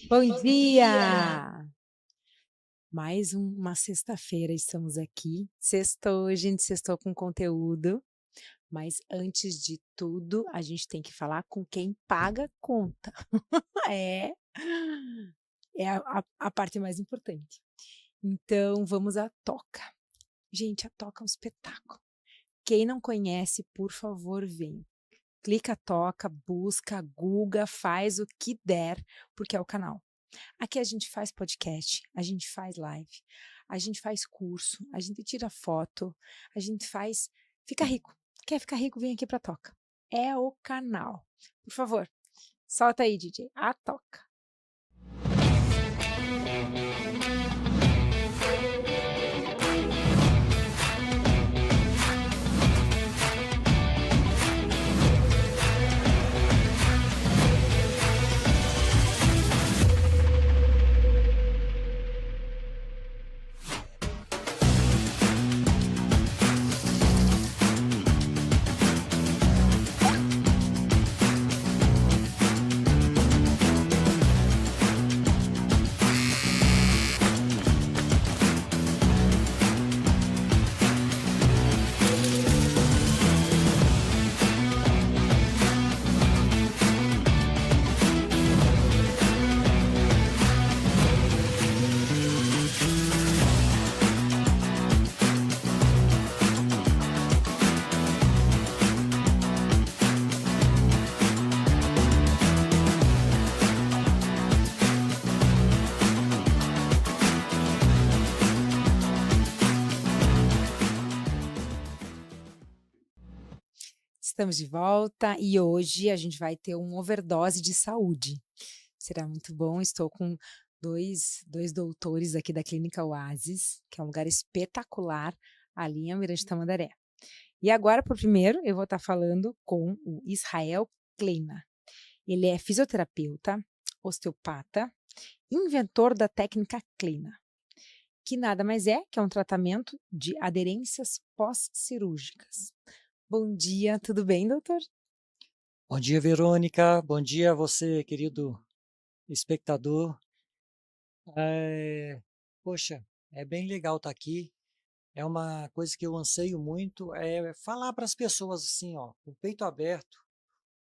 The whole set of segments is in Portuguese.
Bom dia! Mais uma sexta-feira estamos aqui. Sextou, gente, sextou com conteúdo, mas antes de tudo, a gente tem que falar com quem paga a conta. É, é a parte mais importante. Então, vamos à toca. Gente, a toca é um espetáculo. Quem não conhece, por favor, vem. Clica, toca, busca, Google, faz o que der, porque é o canal. Aqui a gente faz podcast, a gente faz live, a gente faz curso, a gente tira foto, a gente faz. Fica rico. Quer ficar rico? Vem aqui pra Toca. É o canal. Por favor, solta aí, DJ. A Toca. Estamos de volta e hoje a gente vai ter uma overdose de saúde. Será muito bom. Estou com dois doutores aqui da Clínica Oasis, que é um lugar espetacular ali em Almirante Tamandaré. E agora, por primeiro, eu vou estar falando com o Israel Kleina. Ele é fisioterapeuta, osteopata, inventor da técnica Kleina, que nada mais é que um tratamento de aderências pós-cirúrgicas. Bom dia, tudo bem, doutor? Bom dia, Verônica. Bom dia a você, querido espectador. Poxa, é bem legal estar aqui. É uma coisa que eu anseio muito, é falar para as pessoas assim, ó, com o peito aberto,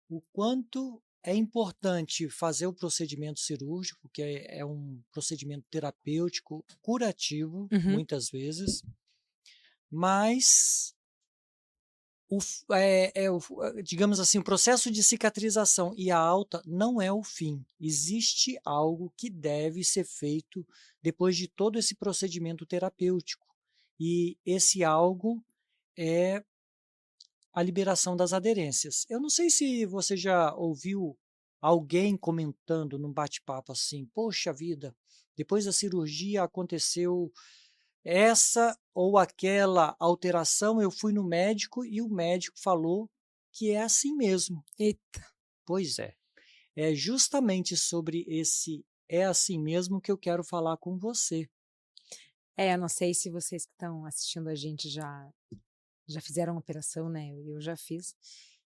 o quanto é importante fazer o procedimento cirúrgico, que é um procedimento terapêutico, curativo, Uhum. muitas vezes, mas digamos assim, o processo de cicatrização e a alta não é o fim. Existe algo que deve ser feito depois de todo esse procedimento terapêutico. E esse algo é a liberação das aderências. Eu não sei se você já ouviu alguém comentando num bate-papo assim: poxa vida, depois da cirurgia aconteceu essa ou aquela alteração, eu fui no médico e o médico falou que é assim mesmo. Eita. Pois é. É justamente sobre esse "é assim mesmo" que eu quero falar com você. Eu não sei se vocês que estão assistindo a gente já fizeram a operação, né, eu já fiz.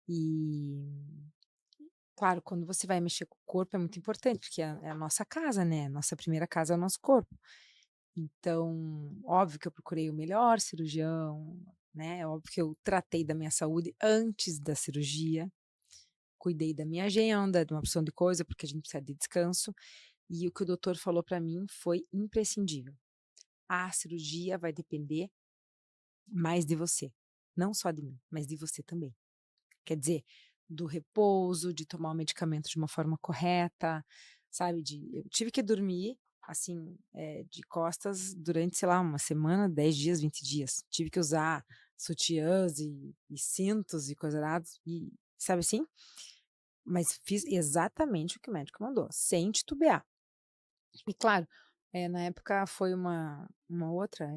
E, claro, quando você vai mexer com o corpo é muito importante, porque é a nossa casa, né, nossa primeira casa é o nosso corpo. Então, óbvio que eu procurei o melhor cirurgião, né, óbvio que eu tratei da minha saúde antes da cirurgia, cuidei da minha agenda, de uma opção de coisa, porque a gente precisa de descanso, e o que o doutor falou para mim foi imprescindível. A cirurgia vai depender mais de você, não só de mim, mas de você também. Quer dizer, do repouso, de tomar o medicamento de uma forma correta, sabe, eu tive que dormir, assim, de costas durante, sei lá, uma semana, 10 dias, 20 dias. Tive que usar sutiãs e cintos e coisa arada e sabe assim? Mas fiz exatamente o que o médico mandou, sem titubear. E claro, na época foi uma outra,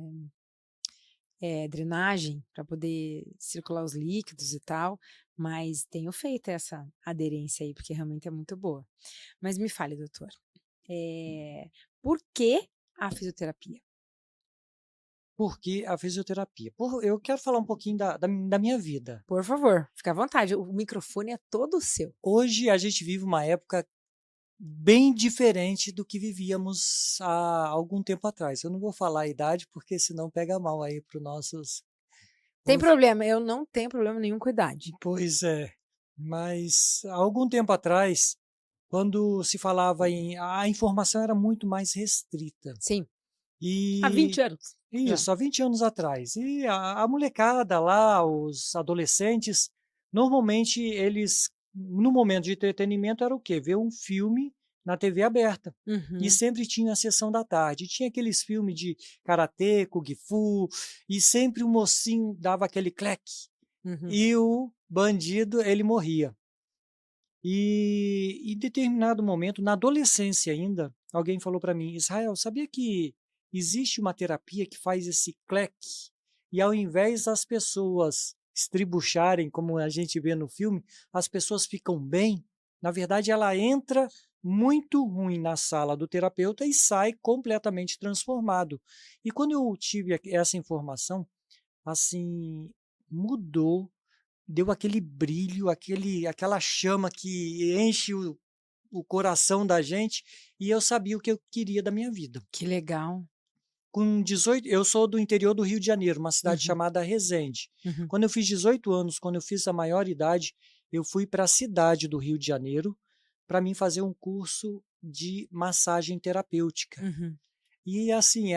drenagem para poder circular os líquidos e tal, mas tenho feito essa aderência aí, porque realmente é muito boa. Mas me fale, doutor, por que a fisioterapia? Por que a fisioterapia? Eu quero falar um pouquinho da minha vida. Por favor, fica à vontade, o microfone é todo seu. Hoje a gente vive uma época bem diferente do que vivíamos há algum tempo atrás. Eu não vou falar a idade, porque senão pega mal aí para os nossos. Tem problema, eu não tenho problema nenhum com idade. Pois é, mas há algum tempo atrás, quando se falava a informação era muito mais restrita. Sim, há E 20 anos. Já. isso, há 20 anos atrás. E a molecada lá, os adolescentes, normalmente eles, no momento de entretenimento, era o quê? Ver um filme na TV aberta. E Uhum, sempre tinha a sessão da tarde. Tinha aqueles filmes de karatê, kung fu, e sempre o mocinho dava aquele cleque. uhum. E o bandido, ele morria. E em determinado momento, na adolescência ainda, alguém falou para mim: Israel, sabia que existe uma terapia que faz esse cleque? E ao invés das pessoas estribucharem, como a gente vê no filme, as pessoas ficam bem. Na verdade, ela entra muito ruim na sala do terapeuta e sai completamente transformado. E quando eu tive essa informação, assim, mudou, deu aquele brilho, aquela chama que enche o coração da gente, e eu sabia o que eu queria da minha vida. Que legal. Com 18, eu sou do interior do Rio de Janeiro, uma cidade Uhum, chamada Resende. uhum, Quando eu fiz 18 anos, quando eu fiz a maioridade, eu fui para a cidade do Rio de Janeiro para mim fazer um curso de massagem terapêutica. uhum. E assim,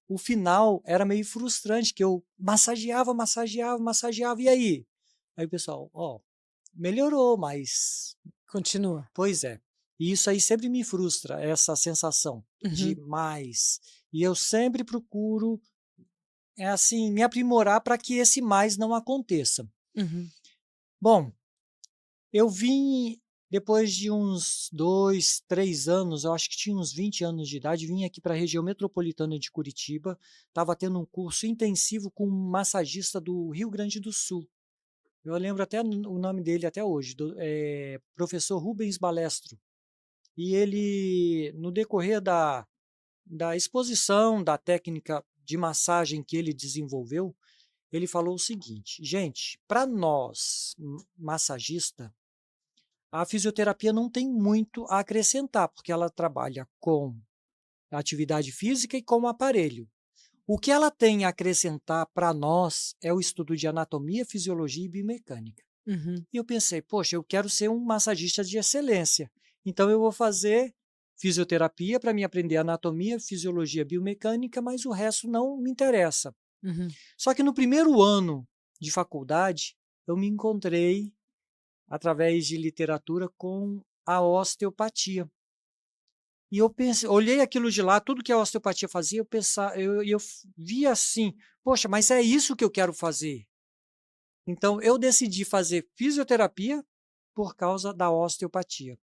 o final era meio frustrante, que eu massageava, massageava, massageava, e aí? Aí o pessoal, ó, melhorou, mas Continua. pois é. E isso aí sempre me frustra, essa sensação de Uhum, mais. E eu sempre procuro, é assim, me aprimorar para que esse mais não aconteça. uhum. Bom, eu vim depois de uns 2, 3 anos, eu acho que tinha uns 20 anos de idade, vim aqui para a região metropolitana de Curitiba, estava tendo um curso intensivo com um massagista do Rio Grande do Sul. Eu lembro até o nome dele até hoje, professor Rubens Balestro. E ele, no decorrer da exposição da técnica de massagem que ele desenvolveu, ele falou o seguinte: gente, para nós, massagista, a fisioterapia não tem muito a acrescentar, porque ela trabalha com a atividade física e com o aparelho. O que ela tem a acrescentar para nós é o estudo de anatomia, fisiologia e biomecânica. Uhum, E eu pensei, poxa, eu quero ser um massagista de excelência. Então eu vou fazer fisioterapia para me aprender anatomia, fisiologia, biomecânica, mas o resto não me interessa. uhum. Só que no primeiro ano de faculdade, eu me encontrei, através de literatura, com a osteopatia. E eu pensei, olhei aquilo de lá, tudo que a osteopatia fazia, eu via assim, poxa, mas é isso que eu quero fazer. Então eu decidi fazer fisioterapia por causa da osteopatia.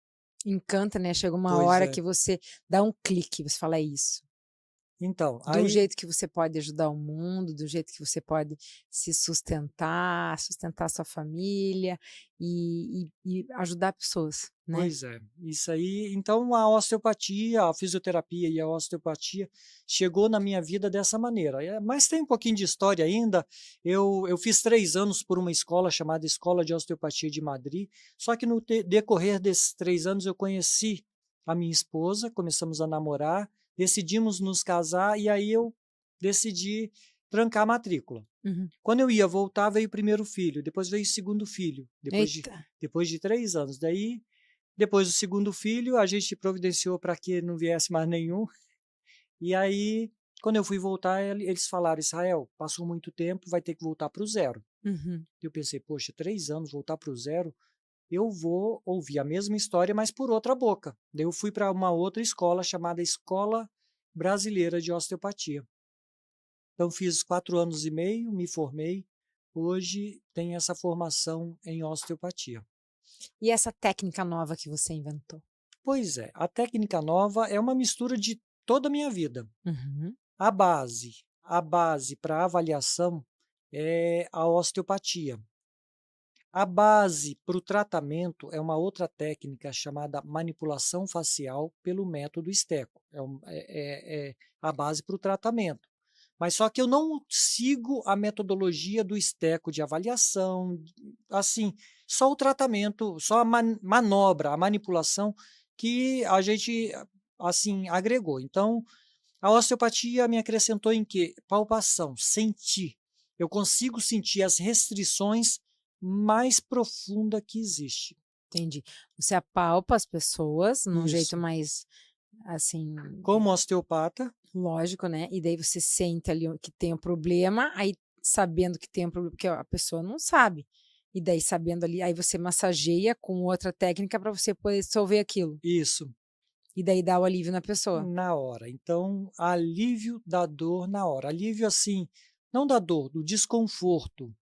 Encanta, né? Chega uma Pois hora é. que você dá um clique, você fala: "É isso". Então, De um aí jeito que você pode ajudar o mundo, do jeito que você pode se sustentar, sustentar sua família e ajudar pessoas, né. pois é, isso aí, então a osteopatia, a fisioterapia e a osteopatia chegou na minha vida dessa maneira. Mas tem um pouquinho de história ainda. Eu fiz 3 anos por uma escola chamada Escola de Osteopatia de Madrid, só que no decorrer desses 3 anos eu conheci a minha esposa, começamos a namorar, decidimos nos casar e aí eu decidi trancar a matrícula. Uhum. Quando eu ia voltar, veio o primeiro filho, depois veio o segundo filho, Eita. depois de 3 anos. Daí, depois do segundo filho, a gente providenciou para que não viesse mais nenhum. E aí, quando eu fui voltar, eles falaram: Israel, passou muito tempo, vai ter que voltar para o zero. Uhum. Eu pensei, poxa, 3 anos, voltar para o zero, eu vou ouvir a mesma história, mas por outra boca. Daí eu fui para uma outra escola chamada Escola Brasileira de Osteopatia. Então, fiz 4 anos e meio, me formei. Hoje tenho essa formação em osteopatia. E essa técnica nova que você inventou? Pois é, a técnica nova é uma mistura de toda a minha vida. Uhum. A base para avaliação é a osteopatia. A base para o tratamento é uma outra técnica chamada manipulação facial pelo método Steco. É a base para o tratamento. Mas só que eu não sigo a metodologia do Steco de avaliação, assim, só o tratamento, só a manobra, a manipulação que a gente, assim, agregou. Então, a osteopatia me acrescentou em quê? Palpação, sentir. Eu consigo sentir as restrições mais profunda que existe. Entendi. Você apalpa as pessoas num jeito Isso. mais, assim, Como osteopata, lógico, né, e daí você sente ali o que tem o problema, aí sabendo que tem um problema porque a pessoa não sabe, e daí sabendo ali, aí você massageia com outra técnica para você poder dissolver aquilo, isso, e daí dá o alívio na pessoa. na hora. Então, alívio da dor na hora. Alívio, assim, não da dor, do desconforto.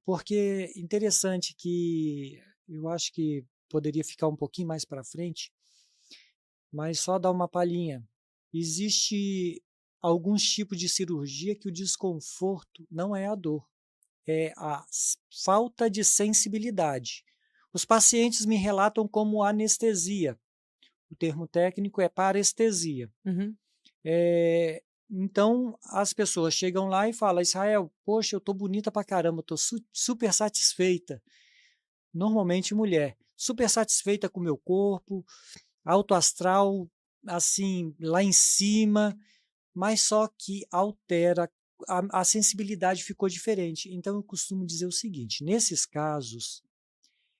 Porque interessante que eu acho que poderia ficar um pouquinho mais para frente, mas só dar uma palhinha. Existe alguns tipos de cirurgia que o desconforto não é a dor, é a falta de sensibilidade. Os pacientes me relatam como anestesia. O termo técnico é parestesia. Uhum. Então, as pessoas chegam lá e falam: Israel, poxa, eu tô bonita pra caramba, tô super satisfeita. Normalmente mulher, super satisfeita com o meu corpo, alto astral, assim, lá em cima, mas só que altera, a sensibilidade ficou diferente. Então, eu costumo dizer o seguinte: nesses casos,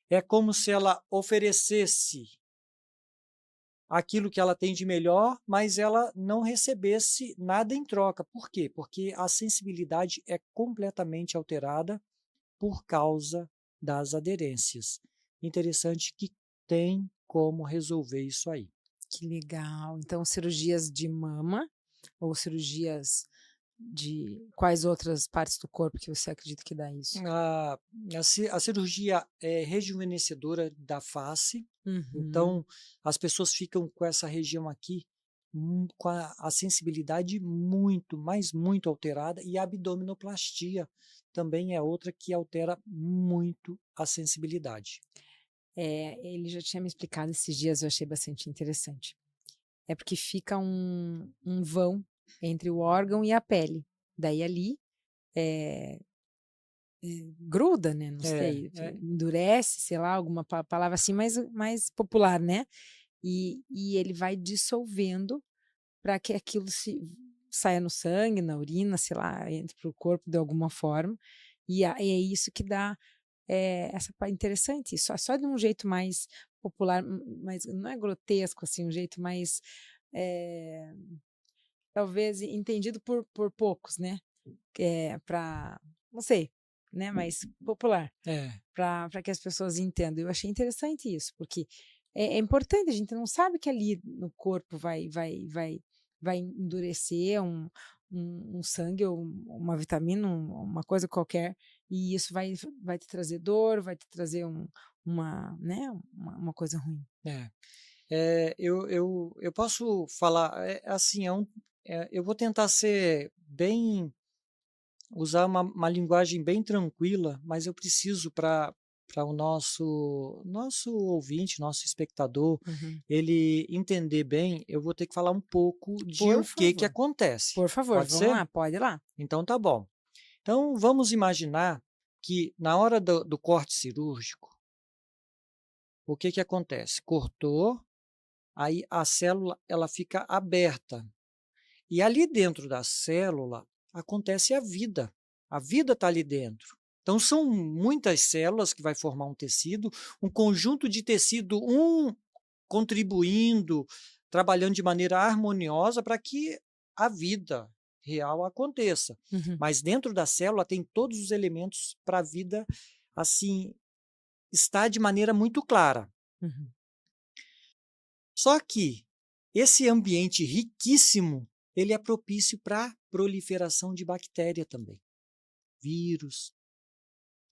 é como se ela oferecesse aquilo que ela tem de melhor, mas ela não recebesse nada em troca. Por quê? Porque a sensibilidade é completamente alterada por causa das aderências. Interessante que tem como resolver isso aí. Que legal. Então cirurgias de mama ou cirurgias de quais outras partes do corpo que você acredita que dá isso? A, a cirurgia é rejuvenescedora da face, Uhum. então as pessoas ficam com essa região aqui com a sensibilidade muito, mas muito alterada, e a abdominoplastia também é outra que altera muito a sensibilidade. Ele já tinha me explicado esses dias, eu achei bastante interessante. É porque fica um vão entre o órgão e a pele. Daí ali, eh gruda, né, não É, sei, é, endurece, sei lá, alguma palavra assim mais popular, né. E ele vai dissolvendo para que aquilo se saia no sangue, na urina, sei lá, entre para o corpo de alguma forma, e é isso que dá, essa pa interessante, só de um jeito mais popular, mais não é grotesco, assim, um jeito mais, eh, talvez entendido por poucos, né, pra não sei, né, mais popular, é. para que as pessoas entendam. Eu achei interessante isso, porque é importante, a gente não sabe que ali no corpo vai endurecer um sangue ou uma vitamina, uma coisa qualquer, e isso vai te trazer dor, vai te trazer uma, né, uma coisa ruim. É. Eu posso falar, assim, eu vou tentar ser bem, usar uma linguagem bem tranquila, mas eu preciso para o nosso ouvinte, nosso espectador, Uhum. ele entender bem, eu vou ter que falar um pouco de Por o que favor, acontece. por favor, Pode vamos ser? lá, pode ir lá. Então tá bom. Então vamos imaginar que na hora do corte cirúrgico, o que acontece? Cortou, aí a célula ela fica aberta. E ali dentro da célula acontece a vida. A vida está ali dentro. Então são muitas células que vai formar um tecido, um conjunto de tecido, um contribuindo, trabalhando de maneira harmoniosa para que a vida real aconteça. Uhum, Mas dentro da célula tem todos os elementos para a vida assim estar de maneira muito clara. uhum. Só que esse ambiente riquíssimo, ele é propício para proliferação de bactéria também. Vírus.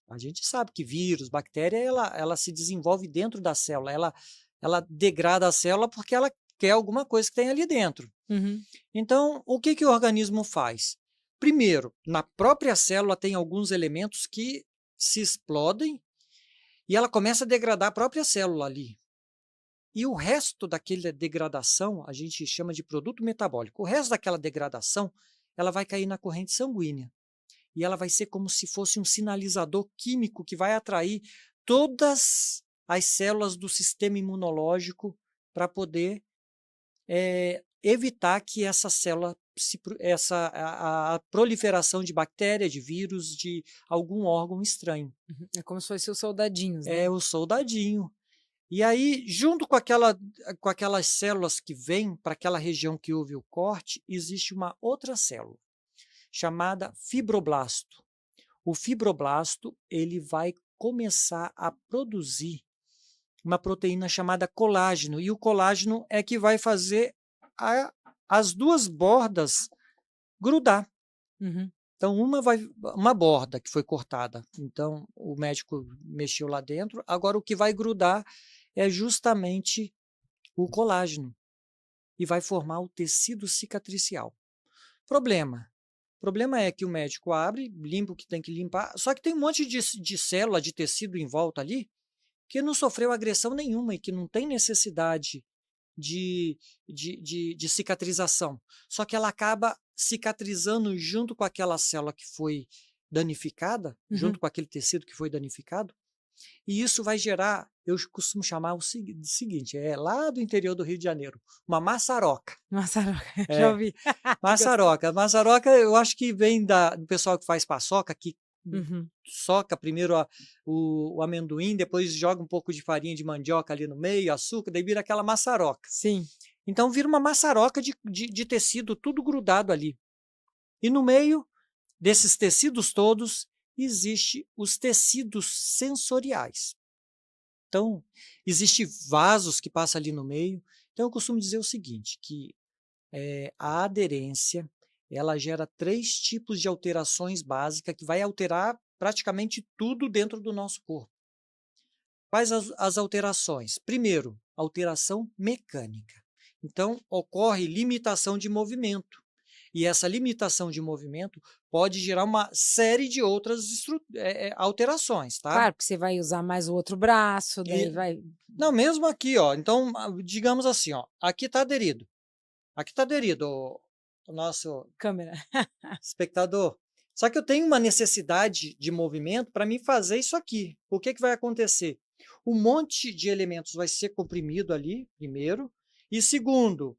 A gente sabe que vírus, bactéria, ela se desenvolve dentro da célula. Ela degrada a célula porque ela quer alguma coisa que tem ali dentro. Uhum. Então, o que o organismo faz? Primeiro, na própria célula tem alguns elementos que se explodem e ela começa a degradar a própria célula ali. E o resto daquela degradação, a gente chama de produto metabólico. O resto daquela degradação, ela vai cair na corrente sanguínea. E ela vai ser como se fosse um sinalizador químico que vai atrair todas as células do sistema imunológico para poder evitar que essa célula, a proliferação de bactéria, de vírus, de algum órgão estranho. Uhum. É como se fossem os soldadinhos, É né? o soldadinho. E aí, junto com aquelas células que vêm para aquela região que houve o corte, existe uma outra célula, chamada fibroblasto. O fibroblasto, ele vai começar a produzir uma proteína chamada colágeno, e o colágeno é que vai fazer as duas bordas grudar. Uhum. Então, uma borda que foi cortada, então o médico mexeu lá dentro, agora o que vai grudar é justamente o colágeno e vai formar o tecido cicatricial. Problema. Problema é que o médico abre, limpa o que tem que limpar, só que tem um monte de célula, de tecido em volta ali, que não sofreu agressão nenhuma e que não tem necessidade de cicatrização. Só que ela acaba cicatrizando junto com aquela célula que foi danificada, Uhum. junto com aquele tecido que foi danificado, e isso vai gerar, eu costumo chamar o seguinte, é lá do interior do Rio de Janeiro, uma maçaroca. Maçaroca, já É, ouvi. Que gostoso. maçaroca. Maçaroca eu acho que vem do pessoal que faz paçoca, que Uhum. soca primeiro o amendoim, depois joga um pouco de farinha de mandioca ali no meio, açúcar, daí vira aquela maçaroca. Sim. Então vira uma maçaroca de tecido, tudo grudado ali. E no meio desses tecidos todos, existe os tecidos sensoriais. Então, existem vasos que passam ali no meio. Então, eu costumo dizer o seguinte, que a aderência, ela gera 3 tipos de alterações básicas que vai alterar praticamente tudo dentro do nosso corpo. Quais as alterações? Primeiro, alteração mecânica. Então, ocorre limitação de movimento. E essa limitação de movimento pode gerar uma série de outras alterações, tá? Claro, porque você vai usar mais o outro braço, daí E, vai. não, mesmo aqui, ó. Então, digamos assim, ó, aqui está aderido. Aqui está aderido o nosso Câmera. espectador. Só que eu tenho uma necessidade de movimento para me fazer isso aqui. O que vai acontecer? Um monte de elementos vai ser comprimido ali, primeiro, e segundo,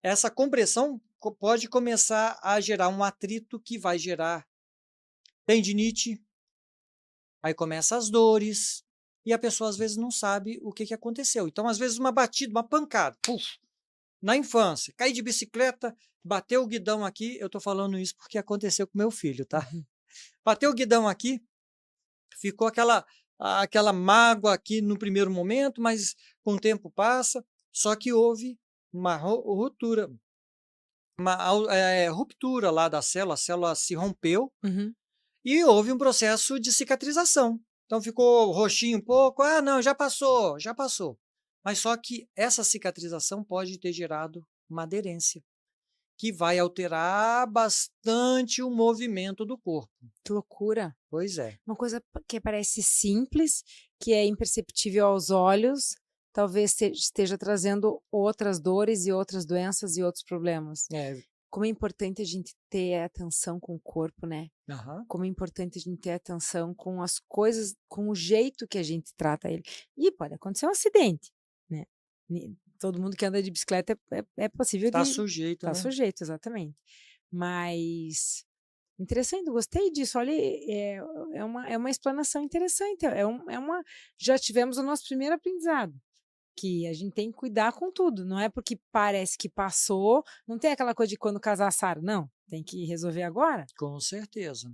essa compressão pode começar a gerar um atrito que vai gerar tendinite, aí começa as dores, e a pessoa às vezes não sabe o que aconteceu. Então, às vezes, uma batida, uma pancada, puf, na infância, caí de bicicleta, bateu o guidão aqui, eu estou falando isso porque aconteceu com meu filho, tá? Uhum. Bateu o guidão aqui, ficou aquela mágoa aqui no primeiro momento, mas com o tempo passa, só que houve uma ruptura, ruptura lá da célula, a célula se rompeu Uhum. e houve um processo de cicatrização. Então ficou roxinho um pouco, não, já passou, já passou. Mas só que essa cicatrização pode ter gerado uma aderência, que vai alterar bastante o movimento do corpo. Que loucura. Pois é. Uma coisa que parece simples, que é imperceptível aos olhos, talvez esteja trazendo outras dores e outras doenças e outros problemas. É. Como é importante a gente ter atenção com o corpo, né? Aham. Como é importante a gente ter atenção com as coisas, com o jeito que a gente trata ele. E pode acontecer um acidente, né? Todo mundo que anda de bicicleta é possível Tá de. sujeito, Tá né? sujeito, exatamente. Mas interessante, gostei disso. Olha, é uma explanação interessante. Já tivemos o nosso primeiro aprendizado, que a gente tem que cuidar com tudo. Não é porque parece que passou, não tem aquela coisa de quando casar Sara, não. Tem que resolver agora. Com certeza.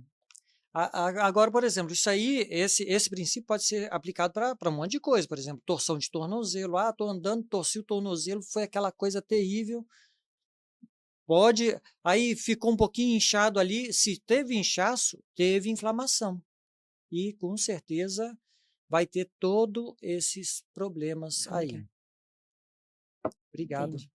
Agora, por exemplo, isso aí, esse princípio pode ser aplicado para um monte de coisa. Por exemplo, torção de tornozelo. Estou andando, torci o tornozelo, foi aquela coisa terrível. Aí ficou um pouquinho inchado ali. Se teve inchaço, teve inflamação. E com certeza vai ter todos esses problemas aí. Obrigado. Entendi.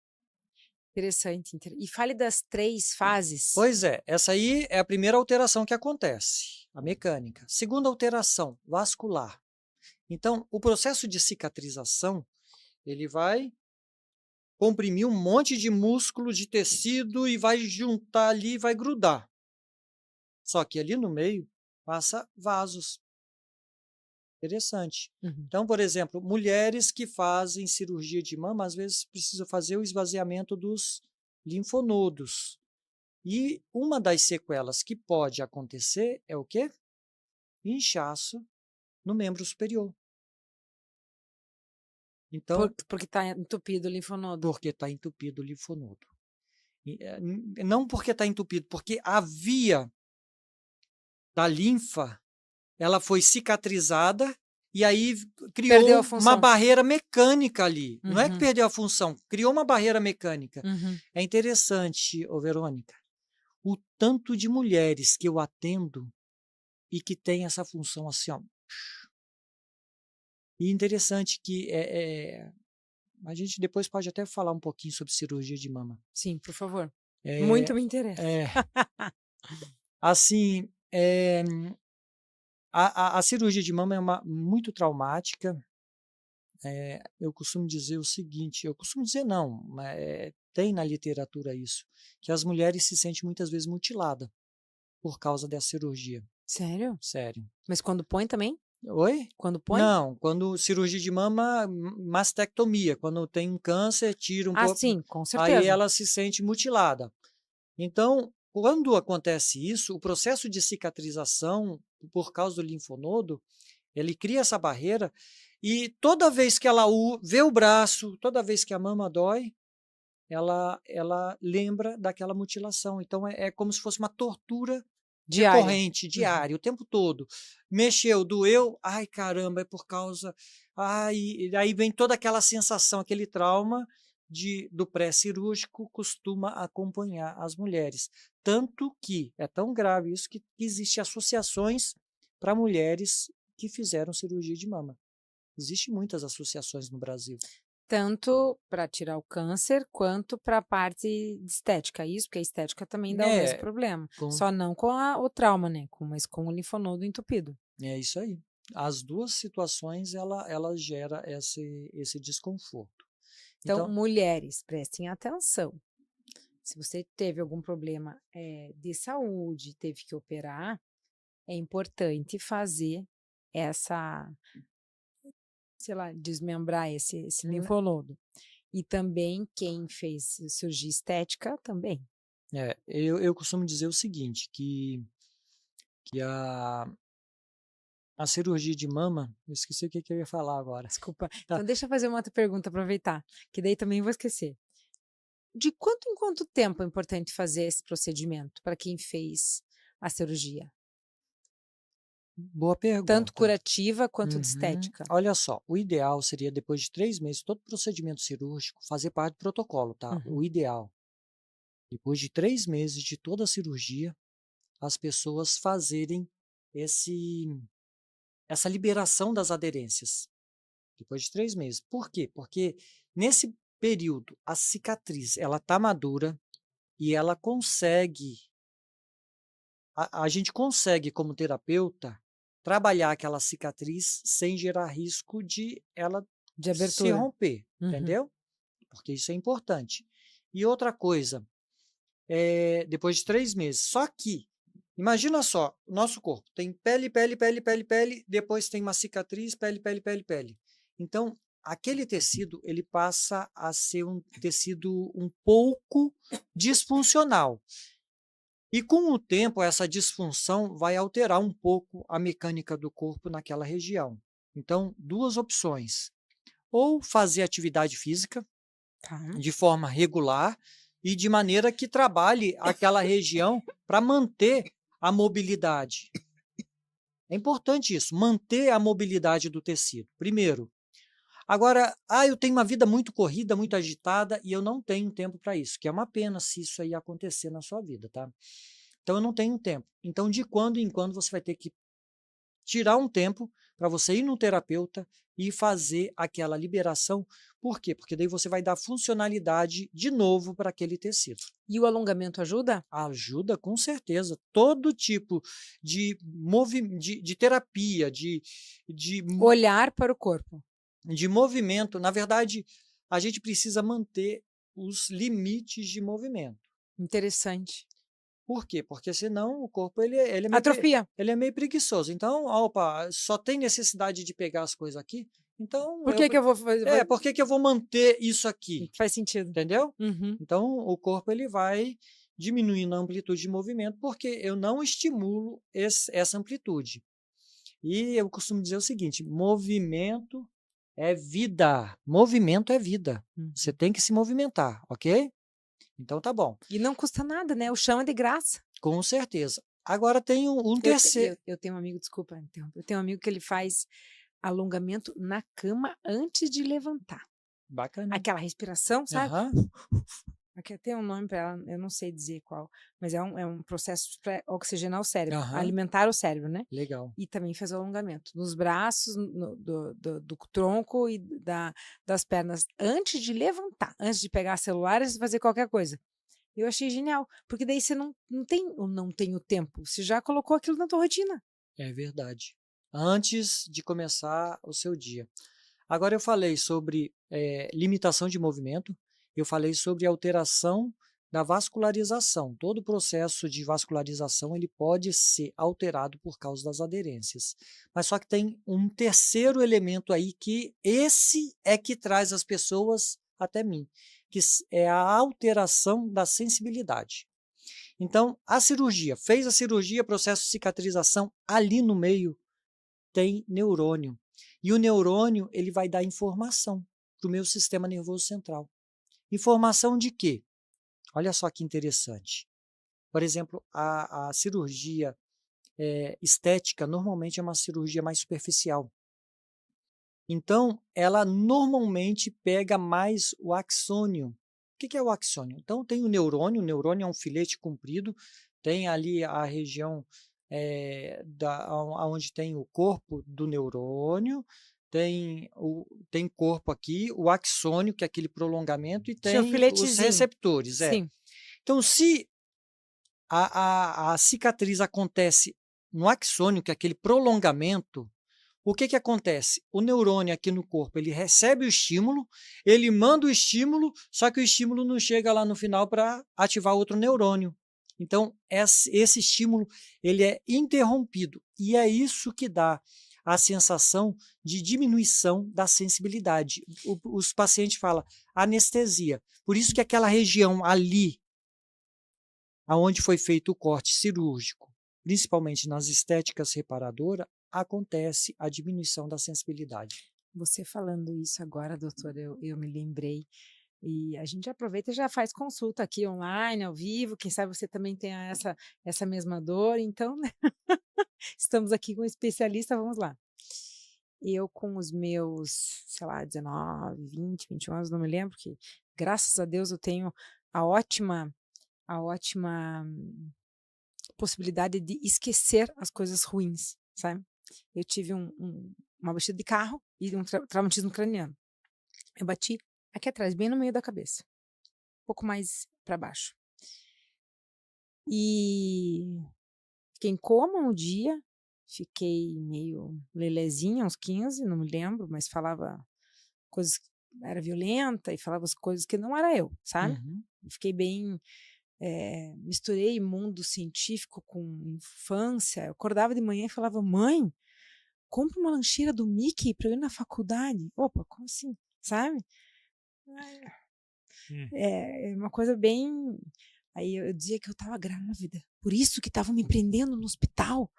Interessante. E fale das 3 fases. Pois é, essa aí é a primeira alteração que acontece, a mecânica. Segunda alteração, vascular. Então, o processo de cicatrização, ele vai comprimir um monte de músculo, de tecido e vai juntar ali e vai grudar. Só que ali no meio passa vasos. Interessante. Uhum. Então, por exemplo, mulheres que fazem cirurgia de mama, às vezes precisam fazer o esvaziamento dos linfonodos. E uma das sequelas que pode acontecer é o quê? Inchaço no membro superior. Então, Porque está entupido o linfonodo. porque está entupido o linfonodo. Não porque está entupido, porque a via da linfa, ela foi cicatrizada e aí Perdeu a criou uma função. barreira mecânica ali. Não é que Uhum. perdeu a função, criou uma barreira mecânica. Uhum. É interessante, ô Verônica, o tanto de mulheres que eu atendo e que tem essa função assim, ó. E interessante que a gente depois pode até falar um pouquinho sobre cirurgia de mama. Sim, por favor. Muito É, me interessa. é, assim, a cirurgia de mama é muito traumática. Eu costumo dizer o seguinte, eu costumo dizer não, tem na literatura isso, que as mulheres se sentem muitas vezes mutiladas por causa dessa cirurgia. Sério? Sério. Mas quando põe também? Oi? Quando põe? Não, quando cirurgia de mama, mastectomia, quando tem um câncer, tira um Ah, pouco, sim, com aí certeza. ela se sente mutilada. Então, quando acontece isso, o processo de cicatrização, por causa do linfonodo, ele cria essa barreira e toda vez que ela vê o braço, toda vez que a mama dói, ela lembra daquela mutilação. Então, é como se fosse uma tortura Diária. recorrente, Uhum. diária, o tempo todo. Mexeu, doeu, ai caramba, é por causa. Ai, e aí vem toda aquela sensação, aquele trauma do pré-cirúrgico costuma acompanhar as mulheres. Tanto que é tão grave isso que existem associações para mulheres que fizeram cirurgia de mama. Existem muitas associações no Brasil. Tanto para tirar o câncer, quanto para a parte de estética, é isso? Porque a estética também dá o mesmo É, problema. com, Só não com o trauma, né? Mas com o linfonodo entupido. é isso aí. As duas situações ela gera esse desconforto. Então, Então, mulheres, prestem atenção. Se você teve algum problema de saúde, teve que operar, é importante fazer essa, sei lá, desmembrar esse Né, linfonodo. E também quem fez cirurgia estética também. eu costumo dizer o seguinte, que a cirurgia de mama, eu esqueci o que eu ia falar agora. Desculpa. Tá. Então deixa eu fazer uma outra pergunta, aproveitar, que daí também vou esquecer. De quanto em quanto tempo é importante fazer esse procedimento para quem fez a cirurgia? Boa Tanto pergunta. curativa quanto de Uhum. estética? Olha só, o ideal seria depois de 3 meses, todo procedimento cirúrgico fazer parte do protocolo, tá? Uhum. O ideal. Depois de 3 meses de toda a cirurgia, as pessoas fazerem essa liberação das aderências. Depois de 3 meses. Por quê? Porque nesse período a cicatriz ela está madura e ela consegue, a gente consegue como terapeuta trabalhar aquela cicatriz sem gerar risco de ela De se abertura. romper, Uhum. entendeu? Porque isso é importante. E outra coisa, depois de 3 meses. Só que, imagina só, o nosso corpo tem pele, pele, pele, pele, pele, depois tem uma cicatriz, pele, pele, pele, pele. Então, aquele tecido, ele passa a ser um tecido um pouco disfuncional. E com o tempo, essa disfunção vai alterar um pouco a mecânica do corpo naquela região. Então, duas opções. Ou fazer atividade física, Tá. de forma regular e de maneira que trabalhe aquela região para manter a mobilidade. É importante isso, manter a mobilidade do tecido, primeiro. Agora, eu tenho uma vida muito corrida, muito agitada e eu não tenho tempo para isso, que é uma pena se isso aí acontecer na sua vida, tá? Então, eu não tenho tempo. Então, de quando em quando você vai ter que tirar um tempo para você ir no terapeuta e fazer aquela liberação. Por quê? Porque daí você vai dar funcionalidade de novo para aquele tecido. E o alongamento ajuda? Ajuda com certeza. Todo tipo de terapia, Olhar para o corpo. de movimento, na verdade, a gente precisa manter os limites de movimento. Interessante. Por quê? Porque senão o corpo ele é meio, Atrofia. ele é meio preguiçoso. Então, opa, só tem necessidade de pegar as coisas aqui, então Por que que eu vou fazer? por que que eu vou manter isso aqui? Faz sentido. Entendeu? Uhum. Então, o corpo ele vai diminuindo a amplitude de movimento porque eu não estimulo essa amplitude. E eu costumo dizer o seguinte: movimento é vida. Movimento é vida. Você Uhum. tem que se movimentar, ok? Então tá bom. E não custa nada, né? O chão é de graça. Com certeza. Agora tem um terceiro. Eu tenho um amigo, desculpa interromper, eu tenho um amigo que ele faz alongamento na cama antes de levantar. Bacana. Aquela respiração, sabe? Aham. Aqui tem um nome para ela, eu não sei dizer qual, mas é um processo para oxigenar o cérebro, Aham. alimentar o cérebro, né? Legal. E também faz alongamento nos braços, do tronco e das pernas, antes de levantar, antes de pegar celular, antes de fazer qualquer coisa. Eu achei genial, porque daí você não tem o tempo, você já colocou aquilo na tua rotina. É verdade. Antes de começar o seu dia. Agora eu falei sobre limitação de movimento, eu falei sobre alteração da vascularização. Todo o processo de vascularização ele pode ser alterado por causa das aderências. Mas só que tem um terceiro elemento aí que esse é que traz as pessoas até mim, que é a alteração da sensibilidade. Então, fez a cirurgia, processo de cicatrização, ali no meio tem neurônio. E o neurônio, ele vai dar informação para o meu sistema nervoso central. Informação de quê? Olha só que interessante. Por exemplo, a cirurgia estética normalmente é uma cirurgia mais superficial. Então, ela normalmente pega mais o axônio. O que é o axônio? Então, tem o neurônio é um filete comprido, tem ali a região onde tem o corpo do neurônio, tem corpo aqui, o axônio, que é aquele prolongamento, e Tinha um tem os filetezinho. receptores. Sim. Então, se a cicatriz acontece no axônio, que é aquele prolongamento, o que acontece? O neurônio aqui no corpo, ele recebe o estímulo, ele manda o estímulo, só que o estímulo não chega lá no final para ativar outro neurônio. Então, esse estímulo ele é interrompido. E é isso que dá a sensação de diminuição da sensibilidade. Os pacientes falam anestesia. Por isso que aquela região ali, aonde foi feito o corte cirúrgico, principalmente nas estéticas reparadoras, acontece a diminuição da sensibilidade. Você falando isso agora, doutora, eu me lembrei. E a gente aproveita e já faz consulta aqui online, ao vivo. Quem sabe você também tem essa mesma dor. Então, né? Estamos aqui com um especialista, vamos lá. Eu com os meus, sei lá, 19, 20, 21 anos, não me lembro, que graças a Deus eu tenho a ótima possibilidade de esquecer as coisas ruins, sabe? Eu tive uma batida de carro e um traumatismo craniano. Eu bati aqui atrás, bem no meio da cabeça, um pouco mais para baixo. E fiquei em coma um dia, fiquei meio lelezinha, uns 15, não me lembro, mas falava coisas, era violenta e falava as coisas que não era eu, sabe? Uhum. Fiquei bem, misturei mundo científico com infância. Eu acordava de manhã e falava, mãe, compra uma lancheira do Mickey para eu ir na faculdade. Opa, como assim? Sabe? É uma coisa bem. Aí eu dizia que eu estava grávida, por isso que estavam me prendendo no hospital.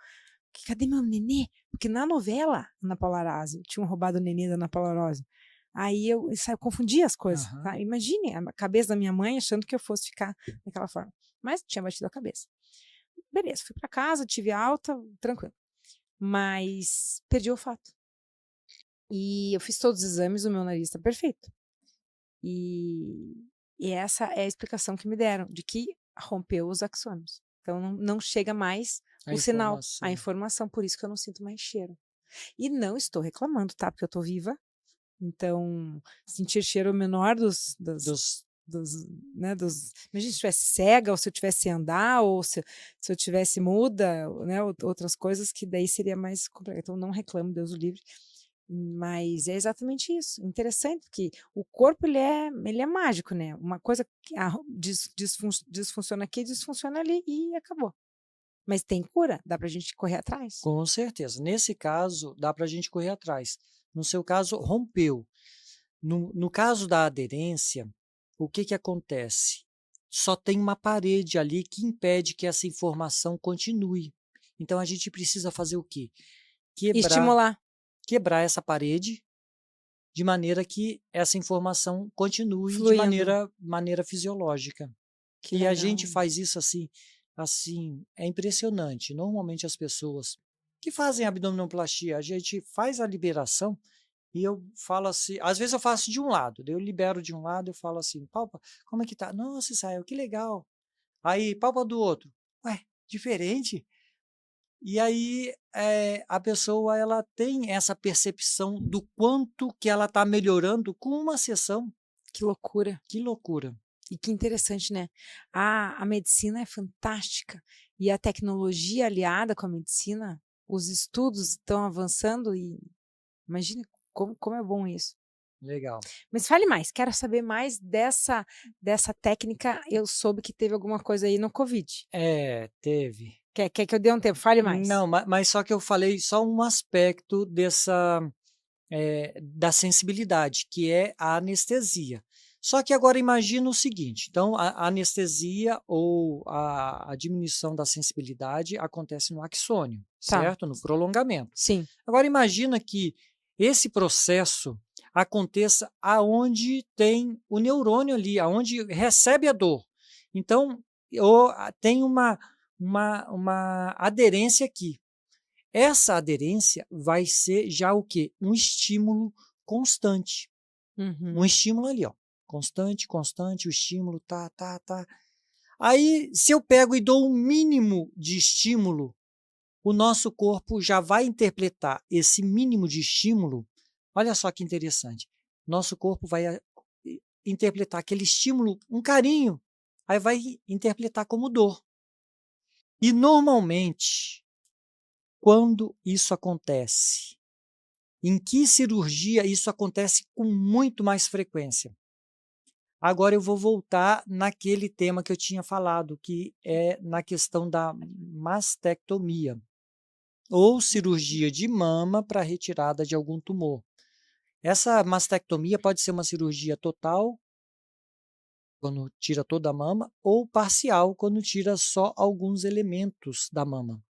Que, cadê meu nenê? Porque na novela, Ana Paula Arásia, tinham roubado o nenê da Ana Paula Arásia. Aí eu confundia as coisas. Uhum. Tá? Imagine a cabeça da minha mãe achando que eu fosse ficar daquela forma. Mas tinha batido a cabeça. Beleza, fui para casa, tive alta, tranquilo. Mas perdi o olfato. E eu fiz todos os exames, o meu nariz está perfeito. E essa é a explicação que me deram, de que rompeu os axônios. Então não chega mais o sinal, a informação, por isso que eu não sinto mais cheiro. E não estou reclamando, tá? Porque eu estou viva. Então, sentir cheiro menor né, imagina se eu estivesse cega, ou se eu tivesse sem andar, ou se eu tivesse muda, né, outras coisas que daí seria mais complicado. Então, não reclamo, Deus o livre. Mas é exatamente isso. Interessante, porque o corpo ele é mágico, né? Uma coisa que desfunciona aqui, desfunciona ali e acabou. Mas tem cura, dá pra gente correr atrás. Com certeza. Nesse caso, dá para a gente correr atrás. No seu caso, rompeu. No caso da aderência, o que acontece? Só tem uma parede ali que impede que essa informação continue. Então a gente precisa fazer o quê? Quebrar, Estimular, quebrar essa parede de maneira que essa informação continue de fluindo. maneira fisiológica. Que E a gente legal. faz isso assim, é impressionante. Normalmente as pessoas que fazem abdominoplastia, a gente faz a liberação e eu falo assim, às vezes eu faço de um lado, daí eu libero de um lado, eu falo assim, palpa, como é que tá? Nossa, Israel, que legal. Aí, palpa do outro. Ué, diferente? E aí a pessoa ela tem essa percepção do quanto que ela está melhorando com uma sessão. Que loucura. Que loucura. E que interessante, né? A medicina é fantástica e a tecnologia aliada com a medicina, os estudos estão avançando e imagine como é bom isso. Legal. Mas fale mais, quero saber mais dessa técnica. Eu soube que teve alguma coisa aí no Covid. É, teve. Quer que eu dê um tempo? Fale mais. Não, mas só que eu falei só um aspecto da sensibilidade, que é a anestesia. Só que agora imagina o seguinte, então a anestesia ou a diminuição da sensibilidade acontece no axônio, Tá, certo? No prolongamento. sim. Agora imagina que esse processo aconteça aonde tem o neurônio ali, aonde recebe a dor. Então, tem uma aderência aqui. Essa aderência vai ser já o quê? Um estímulo constante. Um Uhum. estímulo ali, ó. Constante, constante, o estímulo, tá, tá, tá. Aí, se eu pego e dou um mínimo de estímulo, o nosso corpo já vai interpretar esse mínimo de estímulo. Olha só que interessante. Nosso corpo vai interpretar aquele estímulo, um carinho, aí vai interpretar como dor. E normalmente, quando isso acontece? Em que cirurgia isso acontece com muito mais frequência? Agora eu vou voltar naquele tema que eu tinha falado, que é na questão da mastectomia, ou cirurgia de mama para retirada de algum tumor. Essa mastectomia pode ser uma cirurgia total, quando tira toda a mama, ou parcial, quando tira só alguns elementos da mama.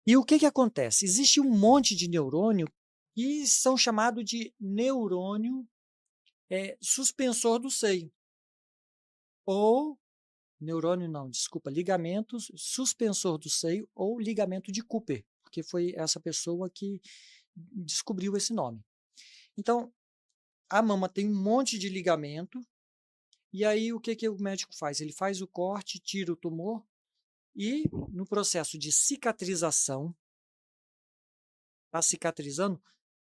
E o que acontece? Existe um monte de neurônio que são chamados de neurônio suspensor do seio, ou neurônio não, desculpa, ligamentos suspensor do seio ou ligamento de Cooper, porque foi essa pessoa que descobriu esse nome. Então, a mama tem um monte de ligamento, e aí o que o médico faz? Ele faz o corte, tira o tumor, e no processo de cicatrização, está cicatrizando,